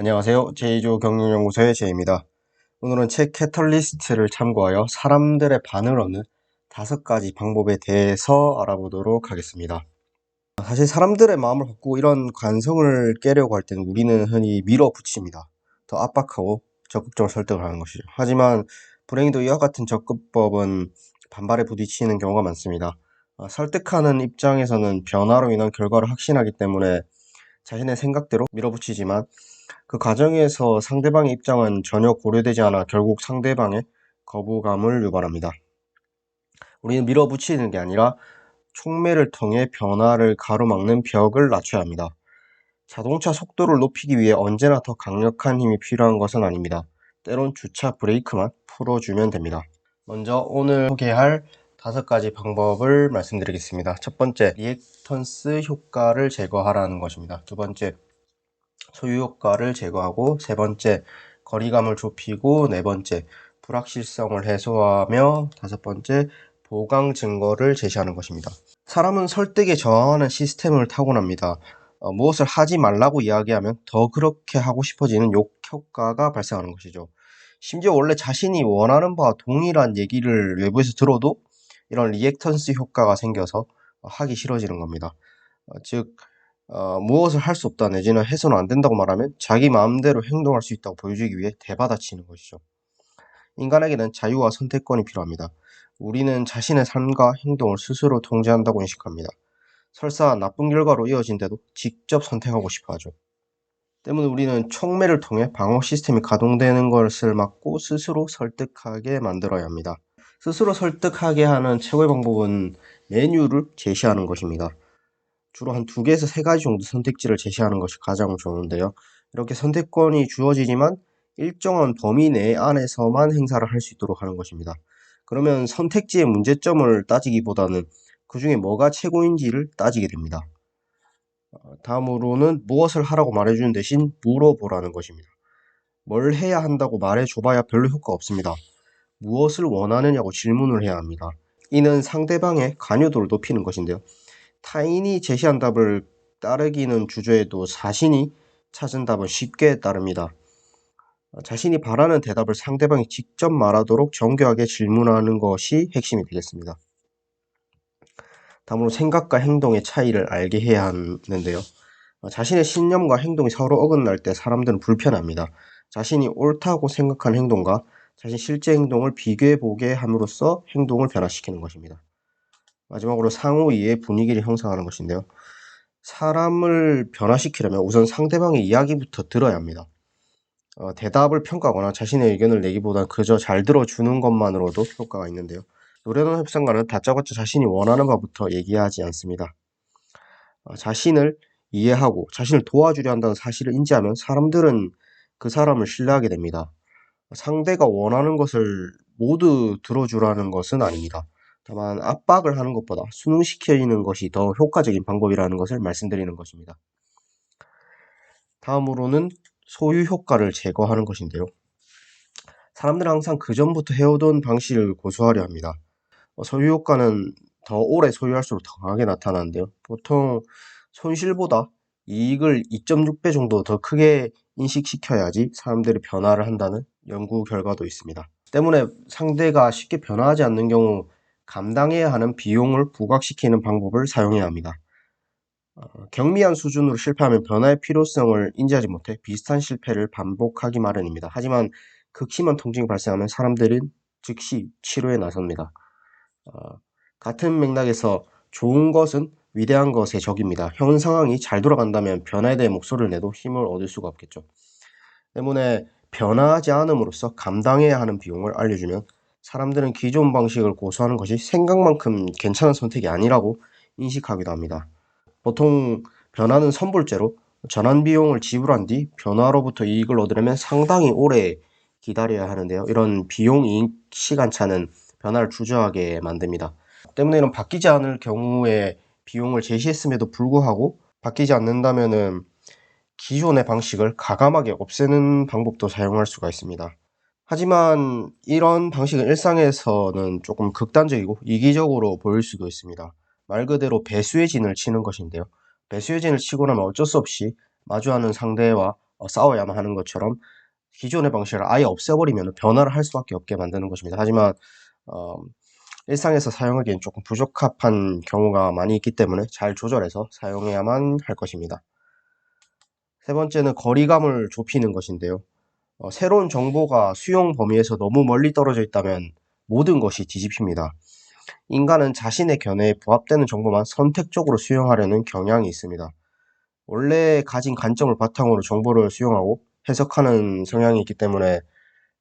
안녕하세요. 제이조 경영연구소의 제이입니다. 오늘은 책 캐털리스트를 참고하여 사람들의 반응을 얻는 5가지 방법에 대해서 알아보도록 하겠습니다. 사실 사람들의 마음을 바꾸고 이런 관성을 깨려고 할 때는 우리는 흔히 밀어붙입니다. 더 압박하고 적극적으로 설득을 하는 것이죠. 하지만 불행히도 이와 같은 접근법은 반발에 부딪히는 경우가 많습니다. 설득하는 입장에서는 변화로 인한 결과를 확신하기 때문에 자신의 생각대로 밀어붙이지만 그 과정에서 상대방의 입장은 전혀 고려되지 않아 결국 상대방의 거부감을 유발합니다. 우리는 밀어붙이는 게 아니라 촉매를 통해 변화를 가로막는 벽을 낮춰야 합니다. 자동차 속도를 높이기 위해 언제나 더 강력한 힘이 필요한 것은 아닙니다. 때론 주차 브레이크만 풀어주면 됩니다. 먼저 오늘 소개할 5가지 방법을 말씀드리겠습니다. 첫 번째, 리액턴스 효과를 제거하라는 것입니다. 두 번째, 소유 효과를 제거하고, 세 번째, 거리감을 좁히고, 네 번째, 불확실성을 해소하며, 다섯 번째, 보강 증거를 제시하는 것입니다. 사람은 설득에 저항하는 시스템을 타고납니다. 무엇을 하지 말라고 이야기하면 더 그렇게 하고 싶어지는 욕 효과가 발생하는 것이죠. 심지어 원래 자신이 원하는 바와 동일한 얘기를 외부에서 들어도 이런 리액턴스 효과가 생겨서 하기 싫어지는 겁니다. 즉 무엇을 할 수 없다 내지는 해서는 안 된다고 말하면 자기 마음대로 행동할 수 있다고 보여주기 위해 대받아치는 것이죠. 인간에게는 자유와 선택권이 필요합니다. 우리는 자신의 삶과 행동을 스스로 통제한다고 인식합니다. 설사 나쁜 결과로 이어진데도 직접 선택하고 싶어 하죠. 때문에 우리는 촉매를 통해 방어 시스템이 가동되는 것을 막고 스스로 설득하게 만들어야 합니다. 스스로 설득하게 하는 최고의 방법은 메뉴를 제시하는 것입니다. 주로 한 2개에서 3가지 정도 선택지를 제시하는 것이 가장 좋은데요. 이렇게 선택권이 주어지지만 일정한 범위 내 안에서만 행사를 할 수 있도록 하는 것입니다. 그러면 선택지의 문제점을 따지기보다는 그 중에 뭐가 최고인지를 따지게 됩니다. 다음으로는 무엇을 하라고 말해주는 대신 물어보라는 것입니다. 뭘 해야 한다고 말해줘봐야 별로 효과가 없습니다. 무엇을 원하느냐고 질문을 해야 합니다. 이는 상대방의 관여도를 높이는 것인데요. 타인이 제시한 답을 따르기는 주저해도 자신이 찾은 답은 쉽게 따릅니다. 자신이 바라는 대답을 상대방이 직접 말하도록 정교하게 질문하는 것이 핵심이 되겠습니다. 다음으로 생각과 행동의 차이를 알게 해야 하는데요. 자신의 신념과 행동이 서로 어긋날 때 사람들은 불편합니다. 자신이 옳다고 생각하는 행동과 자신 실제 행동을 비교해보게 함으로써 행동을 변화시키는 것입니다. 마지막으로 상호 이해의 분위기를 형성하는 것인데요. 사람을 변화시키려면 우선 상대방의 이야기부터 들어야 합니다. 대답을 평가하거나 자신의 의견을 내기보다 그저 잘 들어주는 것만으로도 효과가 있는데요. 노래나 협상가는 다짜고짜 자신이 원하는 바부터 얘기하지 않습니다. 자신을 이해하고 자신을 도와주려 한다는 사실을 인지하면 사람들은 그 사람을 신뢰하게 됩니다. 상대가 원하는 것을 모두 들어주라는 것은 아닙니다. 다만 압박을 하는 것보다 순응시키는 것이 더 효과적인 방법이라는 것을 말씀드리는 것입니다. 다음으로는 소유 효과를 제거하는 것인데요. 사람들은 항상 그전부터 해오던 방식을 고수하려 합니다. 소유 효과는 더 오래 소유할수록 더 강하게 나타나는데요. 보통 손실보다 이익을 2.6배 정도 더 크게 인식시켜야지 사람들이 변화를 한다는 연구 결과도 있습니다. 때문에 상대가 쉽게 변화하지 않는 경우 감당해야 하는 비용을 부각시키는 방법을 사용해야 합니다. 경미한 수준으로 실패하면 변화의 필요성을 인지하지 못해 비슷한 실패를 반복하기 마련입니다. 하지만 극심한 통증이 발생하면 사람들은 즉시 치료에 나섭니다. 같은 맥락에서 좋은 것은 위대한 것의 적입니다. 현 상황이 잘 돌아간다면 변화에 대해 목소리를 내도 힘을 얻을 수가 없겠죠. 때문에 변화하지 않음으로써 감당해야 하는 비용을 알려주면 사람들은 기존 방식을 고수하는 것이 생각만큼 괜찮은 선택이 아니라고 인식하기도 합니다. 보통 변화는 선불제로 전환 비용을 지불한 뒤 변화로부터 이익을 얻으려면 상당히 오래 기다려야 하는데요. 이런 비용 이익 시간차는 변화를 주저하게 만듭니다. 때문에 이런 바뀌지 않을 경우에 비용을 제시했음에도 불구하고 바뀌지 않는다면은 기존의 방식을 과감하게 없애는 방법도 사용할 수가 있습니다. 하지만 이런 방식은 일상에서는 조금 극단적이고 이기적으로 보일 수도 있습니다. 말 그대로 배수의 진을 치는 것인데요. 배수의 진을 치고 나면 어쩔 수 없이 마주하는 상대와 싸워야만 하는 것처럼 기존의 방식을 아예 없애버리면 변화를 할 수밖에 없게 만드는 것입니다. 하지만 일상에서 사용하기엔 조금 부적합한 경우가 많이 있기 때문에 잘 조절해서 사용해야만 할 것입니다. 세 번째는 거리감을 좁히는 것인데요. 새로운 정보가 수용 범위에서 너무 멀리 떨어져 있다면 모든 것이 뒤집힙니다. 인간은 자신의 견해에 부합되는 정보만 선택적으로 수용하려는 경향이 있습니다. 원래 가진 관점을 바탕으로 정보를 수용하고 해석하는 성향이 있기 때문에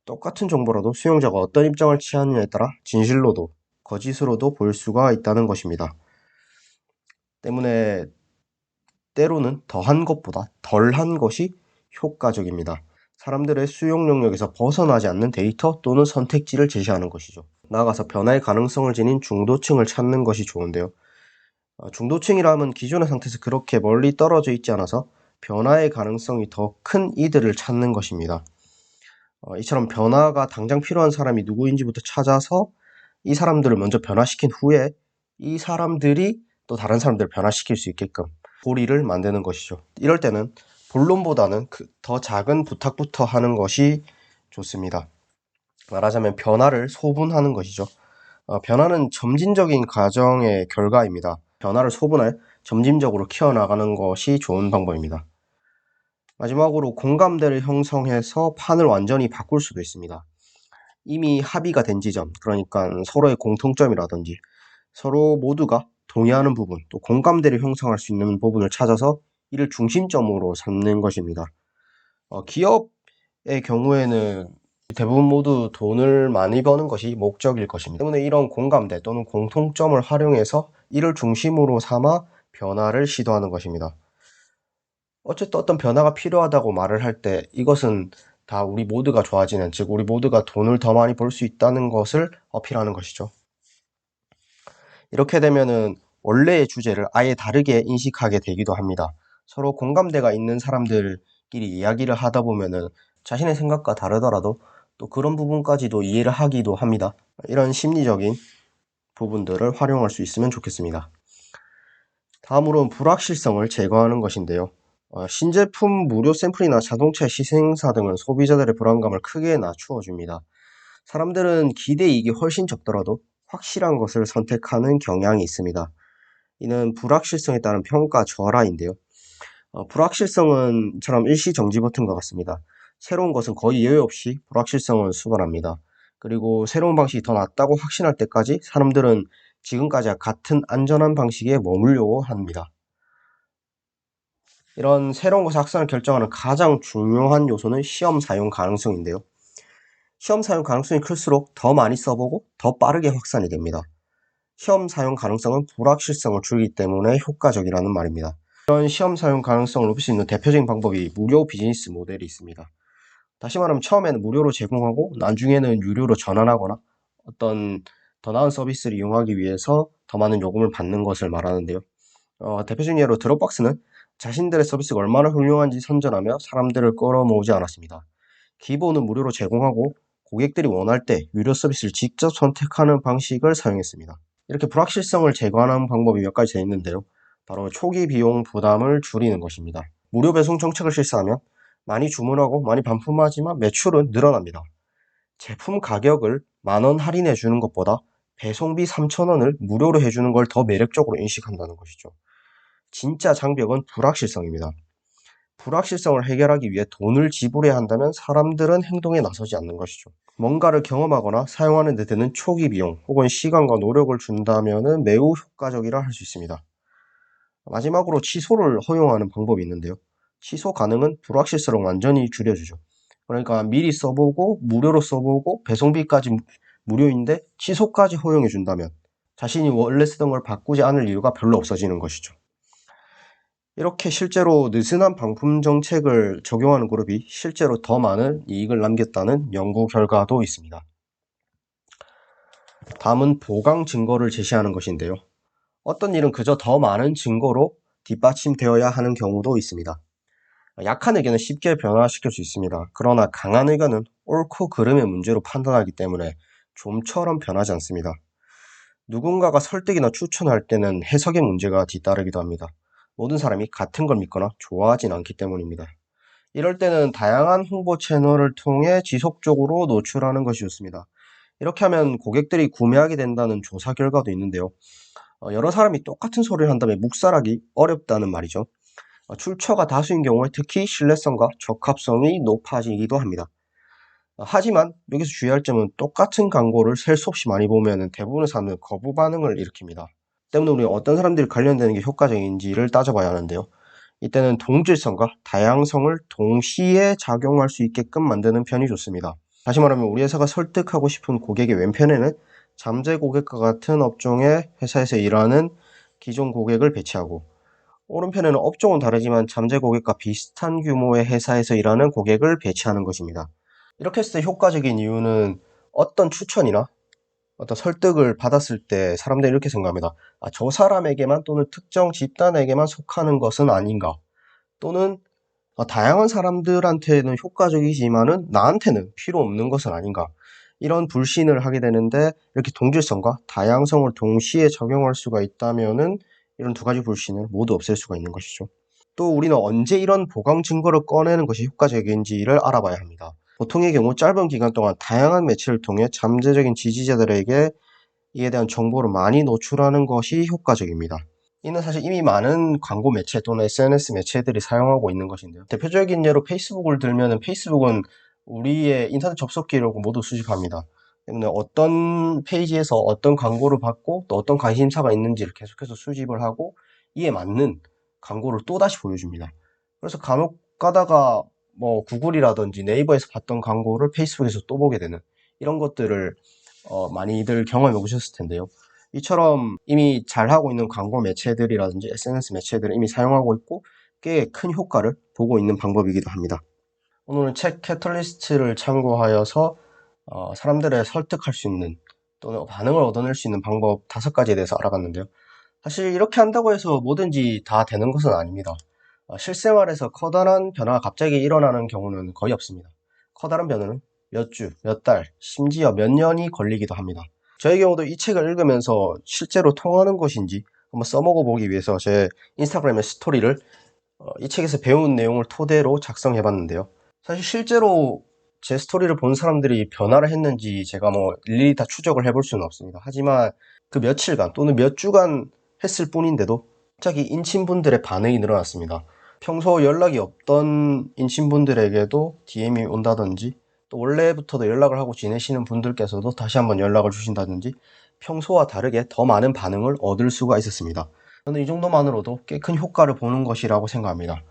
똑같은 정보라도 수용자가 어떤 입장을 취하느냐에 따라 진실로도 거짓으로도 볼 수가 있다는 것입니다. 때문에 때로는 더한 것보다 덜한 것이 효과적입니다. 사람들의 수용 영역에서 벗어나지 않는 데이터 또는 선택지를 제시하는 것이죠. 나아가서 변화의 가능성을 지닌 중도층을 찾는 것이 좋은데요. 중도층이라면 기존의 상태에서 그렇게 멀리 떨어져 있지 않아서 변화의 가능성이 더 큰 이들을 찾는 것입니다. 이처럼 변화가 당장 필요한 사람이 누구인지부터 찾아서 이 사람들을 먼저 변화시킨 후에 이 사람들이 또 다른 사람들을 변화시킬 수 있게끔 고리를 만드는 것이죠. 이럴 때는 본론보다는 더 작은 부탁부터 하는 것이 좋습니다. 말하자면 변화를 소분하는 것이죠. 변화는 점진적인 과정의 결과입니다. 변화를 소분해 점진적으로 키워나가는 것이 좋은 방법입니다. 마지막으로 공감대를 형성해서 판을 완전히 바꿀 수도 있습니다. 이미 합의가 된 지점, 그러니까 서로의 공통점이라든지 서로 모두가 동의하는 부분, 또 공감대를 형성할 수 있는 부분을 찾아서 이를 중심점으로 삼는 것입니다. 기업의 경우에는 대부분 모두 돈을 많이 버는 것이 목적일 것입니다. 때문에 이런 공감대 또는 공통점을 활용해서 이를 중심으로 삼아 변화를 시도하는 것입니다. 어쨌든 어떤 변화가 필요하다고 말을 할 때 이것은 다 우리 모두가 좋아지는, 즉 우리 모두가 돈을 더 많이 벌 수 있다는 것을 어필하는 것이죠. 이렇게 되면은 원래의 주제를 아예 다르게 인식하게 되기도 합니다. 서로 공감대가 있는 사람들끼리 이야기를 하다 보면은 자신의 생각과 다르더라도 또 그런 부분까지도 이해를 하기도 합니다. 이런 심리적인 부분들을 활용할 수 있으면 좋겠습니다. 다음으로는 불확실성을 제거하는 것인데요. 신제품 무료 샘플이나 자동차 시승사 등은 소비자들의 불안감을 크게 낮추어 줍니다. 사람들은 기대 이익이 훨씬 적더라도 확실한 것을 선택하는 경향이 있습니다. 이는 불확실성에 따른 평가 절하인데요. 불확실성은 일시정지 버튼 것 같습니다. 새로운 것은 거의 예외 없이 불확실성을 수반합니다. 그리고 새로운 방식이 더 낫다고 확신할 때까지 사람들은 지금까지와 같은 안전한 방식에 머물려고 합니다. 이런 새로운 것의 확산을 결정하는 가장 중요한 요소는 시험 사용 가능성인데요. 시험 사용 가능성이 클수록 더 많이 써보고 더 빠르게 확산이 됩니다. 시험 사용 가능성은 불확실성을 줄이기 때문에 효과적이라는 말입니다. 이런 시험 사용 가능성을 높일 수 있는 대표적인 방법이 무료 비즈니스 모델이 있습니다. 다시 말하면 처음에는 무료로 제공하고 나중에는 유료로 전환하거나 어떤 더 나은 서비스를 이용하기 위해서 더 많은 요금을 받는 것을 말하는데요. 대표적인 예로 드롭박스는 자신들의 서비스가 얼마나 훌륭한지 선전하며 사람들을 끌어모으지 않았습니다. 기본은 무료로 제공하고 고객들이 원할 때 유료 서비스를 직접 선택하는 방식을 사용했습니다. 이렇게 불확실성을 제거하는 방법이 몇 가지 되어 있는데요. 바로 초기 비용 부담을 줄이는 것입니다. 무료 배송 정책을 실시하면 많이 주문하고 많이 반품하지만 매출은 늘어납니다. 제품 가격을 10,000원 할인해 주는 것보다 배송비 3,000원을 무료로 해주는 걸 더 매력적으로 인식한다는 것이죠. 진짜 장벽은 불확실성입니다. 불확실성을 해결하기 위해 돈을 지불해야 한다면 사람들은 행동에 나서지 않는 것이죠. 뭔가를 경험하거나 사용하는 데 드는 초기 비용 혹은 시간과 노력을 준다면 매우 효과적이라 할 수 있습니다. 마지막으로 취소를 허용하는 방법이 있는데요. 취소 가능은 불확실성을 완전히 줄여주죠. 그러니까 미리 써보고 무료로 써보고 배송비까지 무료인데 취소까지 허용해 준다면 자신이 원래 쓰던 걸 바꾸지 않을 이유가 별로 없어지는 것이죠. 이렇게 실제로 느슨한 방품 정책을 적용하는 그룹이 실제로 더 많은 이익을 남겼다는 연구 결과도 있습니다. 다음은 보강 증거를 제시하는 것인데요. 어떤 일은 그저 더 많은 증거로 뒷받침되어야 하는 경우도 있습니다. 약한 의견은 쉽게 변화시킬 수 있습니다. 그러나 강한 의견은 옳고 그름의 문제로 판단하기 때문에 좀처럼 변하지 않습니다. 누군가가 설득이나 추천할 때는 해석의 문제가 뒤따르기도 합니다. 모든 사람이 같은 걸 믿거나 좋아하진 않기 때문입니다. 이럴 때는 다양한 홍보 채널을 통해 지속적으로 노출하는 것이 좋습니다. 이렇게 하면 고객들이 구매하게 된다는 조사 결과도 있는데요. 여러 사람이 똑같은 소리를 한다면 묵살하기 어렵다는 말이죠. 출처가 다수인 경우에 특히 신뢰성과 적합성이 높아지기도 합니다. 하지만 여기서 주의할 점은 똑같은 광고를 셀 수 없이 많이 보면 대부분의 사람들은 거부 반응을 일으킵니다. 때문에 우리는 어떤 사람들이 관련되는 게 효과적인지를 따져봐야 하는데요. 이때는 동질성과 다양성을 동시에 작용할 수 있게끔 만드는 편이 좋습니다. 다시 말하면 우리 회사가 설득하고 싶은 고객의 왼편에는 잠재 고객과 같은 업종의 회사에서 일하는 기존 고객을 배치하고, 오른편에는 업종은 다르지만 잠재 고객과 비슷한 규모의 회사에서 일하는 고객을 배치하는 것입니다. 이렇게 했을 때 효과적인 이유는 어떤 추천이나 어떤 설득을 받았을 때 사람들이 이렇게 생각합니다. 저 사람에게만 또는 특정 집단에게만 속하는 것은 아닌가. 또는 다양한 사람들한테는 효과적이지만은 나한테는 필요 없는 것은 아닌가. 이런 불신을 하게 되는데, 이렇게 동질성과 다양성을 동시에 적용할 수가 있다면은 이런 두 가지 불신을 모두 없앨 수가 있는 것이죠. 또 우리는 언제 이런 보강 증거를 꺼내는 것이 효과적인지를 알아봐야 합니다. 보통의 경우 짧은 기간 동안 다양한 매체를 통해 잠재적인 지지자들에게 이에 대한 정보를 많이 노출하는 것이 효과적입니다. 이는 사실 이미 많은 광고 매체 또는 SNS 매체들이 사용하고 있는 것인데요. 대표적인 예로 페이스북을 들면 페이스북은 우리의 인터넷 접속 기록을 모두 수집합니다. 때문에 어떤 페이지에서 어떤 광고를 받고 또 어떤 관심사가 있는지를 계속해서 수집을 하고 이에 맞는 광고를 또다시 보여줍니다. 그래서 간혹 가다가 뭐 구글이라든지 네이버에서 봤던 광고를 페이스북에서 또 보게 되는 이런 것들을 많이들 경험해 보셨을 텐데요. 이처럼 이미 잘하고 있는 광고 매체들이라든지 SNS 매체들을 이미 사용하고 있고 꽤 큰 효과를 보고 있는 방법이기도 합니다. 오늘은 책 캐털리스트를 참고하여서 사람들을 설득할 수 있는 또는 반응을 얻어낼 수 있는 방법 5가지에 대해서 알아봤는데요. 사실 이렇게 한다고 해서 뭐든지 다 되는 것은 아닙니다. 실생활에서 커다란 변화가 갑자기 일어나는 경우는 거의 없습니다. 커다란 변화는 몇 주, 몇 달, 심지어 몇 년이 걸리기도 합니다. 저의 경우도 이 책을 읽으면서 실제로 통하는 것인지 한번 써먹어 보기 위해서 제 인스타그램의 스토리를 이 책에서 배운 내용을 토대로 작성해 봤는데요. 사실 실제로 제 스토리를 본 사람들이 변화를 했는지 제가 뭐 일일이 다 추적을 해볼 수는 없습니다. 하지만 그 며칠간 또는 몇 주간 했을 뿐인데도 갑자기 인친분들의 반응이 늘어났습니다. 평소 연락이 없던 인친분들에게도 DM이 온다든지, 또 원래부터도 연락을 하고 지내시는 분들께서도 다시 한번 연락을 주신다든지 평소와 다르게 더 많은 반응을 얻을 수가 있었습니다. 저는 이 정도만으로도 꽤 큰 효과를 보는 것이라고 생각합니다.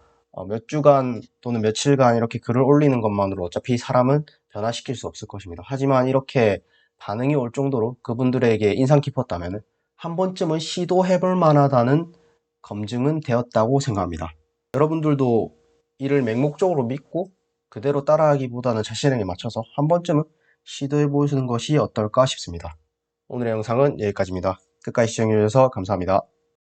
몇 주간 또는 며칠간 이렇게 글을 올리는 것만으로 어차피 사람은 변화시킬 수 없을 것입니다. 하지만 이렇게 반응이 올 정도로 그분들에게 인상 깊었다면 한 번쯤은 시도해 볼 만하다는 검증은 되었다고 생각합니다. 여러분들도 이를 맹목적으로 믿고 그대로 따라하기보다는 자신에게 맞춰서 한 번쯤은 시도해 보시는 것이 어떨까 싶습니다. 오늘의 영상은 여기까지입니다. 끝까지 시청해 주셔서 감사합니다.